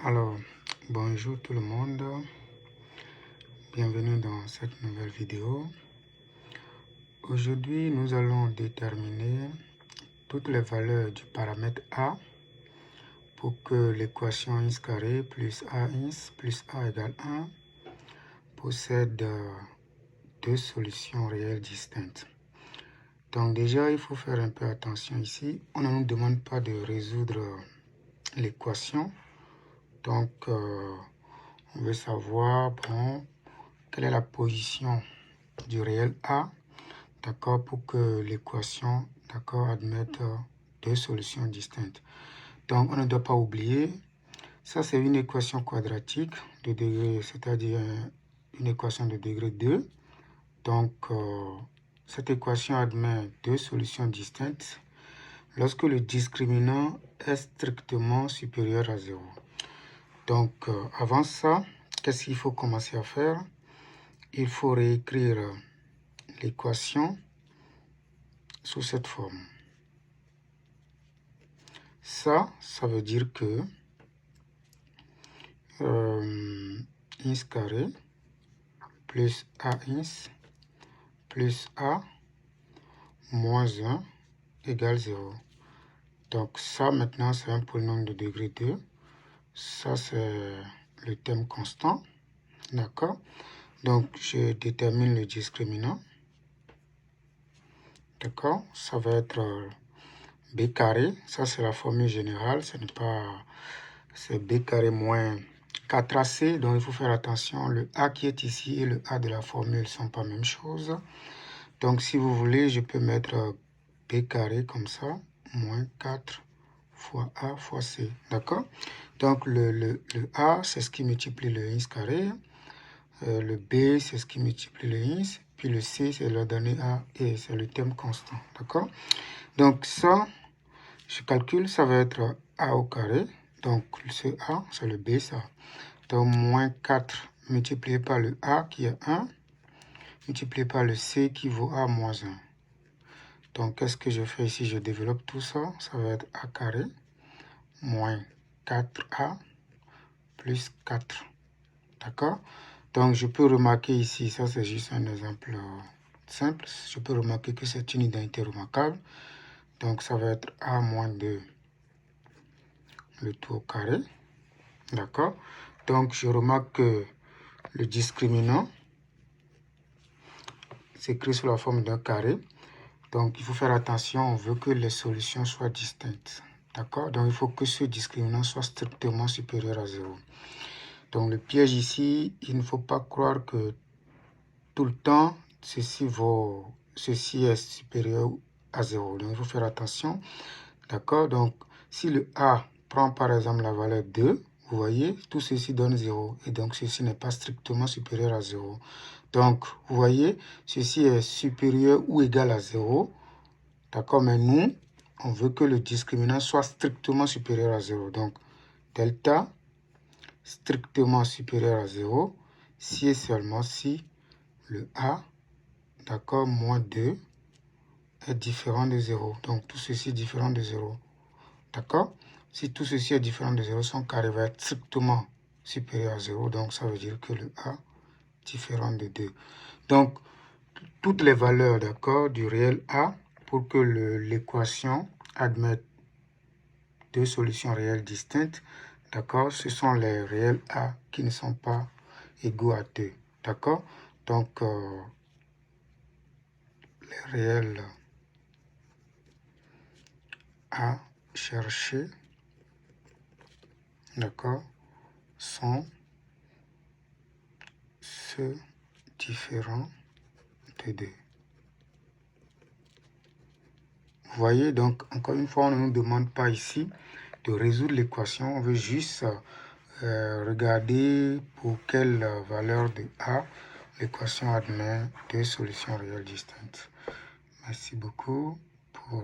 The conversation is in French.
Alors, bonjour tout le monde, bienvenue dans cette nouvelle vidéo. Aujourd'hui, nous allons déterminer toutes les valeurs du paramètre A pour que l'équation x carré plus ax plus a égale 1 possède deux solutions réelles distinctes. Donc déjà, il faut faire un peu attention ici. On ne nous demande pas de résoudre l'équation. Donc, on veut savoir, quelle est la position du réel A, d'accord, pour que l'équation, d'accord, admette deux solutions distinctes. Donc, on ne doit pas oublier, ça c'est une équation quadratique de degré, c'est-à-dire une équation de degré 2. Donc, cette équation admet deux solutions distinctes lorsque le discriminant est strictement supérieur à 0. Donc, avant ça, qu'est-ce qu'il faut commencer à faire? Il faut réécrire l'équation sous cette forme. Ça veut dire que x carré plus ax plus a moins 1 égale 0. Donc ça, maintenant, c'est un polynôme de degré 2. Ça, c'est le terme constant. D'accord? Donc, je détermine le discriminant. D'accord? Ça va être b carré. Ça, c'est la formule générale. Ce n'est pas... C'est b carré moins 4ac. Donc, il faut faire attention. Le a qui est ici et le a de la formule ne sont pas la même chose. Donc, si vous voulez, je peux mettre b carré comme ça. Moins 4 fois a fois c. D'accord? Donc, le a, c'est ce qui multiplie le x carré. Le b, c'est ce qui multiplie le x. Puis le c, c'est la donnée a et c'est le terme constant. D'accord? Donc, ça, je calcule, ça va être a au carré. Donc, ce a, c'est le b, ça. Donc, moins 4 multiplié par le a qui est 1, multiplié par le c qui vaut a moins 1. Donc, qu'est-ce que je fais ici? Je développe tout ça. Ça va être a carré moins 4a plus 4. D'accord? Donc, je peux remarquer ici, ça c'est juste un exemple simple. Je peux remarquer que c'est une identité remarquable. Donc, ça va être a moins 2, le tout au carré. D'accord? Donc, je remarque que le discriminant s'écrit sous la forme d'un carré. Donc, il faut faire attention, on veut que les solutions soient distinctes. D'accord? Donc, il faut que ce discriminant soit strictement supérieur à 0. Donc, le piège ici, il ne faut pas croire que tout le temps, ceci est supérieur à 0. Donc, il faut faire attention. D'accord? Donc, si le a prend par exemple la valeur 2, vous voyez, tout ceci donne 0. Et donc, ceci n'est pas strictement supérieur à 0. Donc, vous voyez, ceci est supérieur ou égal à 0. D'accord? Mais nous, on veut que le discriminant soit strictement supérieur à 0. Donc, delta strictement supérieur à 0, si et seulement si le a, d'accord, moins 2 est différent de 0. Donc, tout ceci est différent de 0. D'accord? Si tout ceci est différent de 0, son carré va être strictement supérieur à 0. Donc, ça veut dire que le a est différent de 2. Donc, toutes les valeurs, d'accord, du réel a, pour que l'équation admette deux solutions réelles distinctes, d'accord, ce sont les réels a qui ne sont pas égaux à 2. D'accord? Donc, les réels à chercher, d'accord, sont ceux différents de 2. Vous voyez, donc, encore une fois, on ne nous demande pas ici de résoudre l'équation. On veut juste regarder pour quelle valeur de a l'équation admet deux solutions réelles distinctes. Merci beaucoup pour...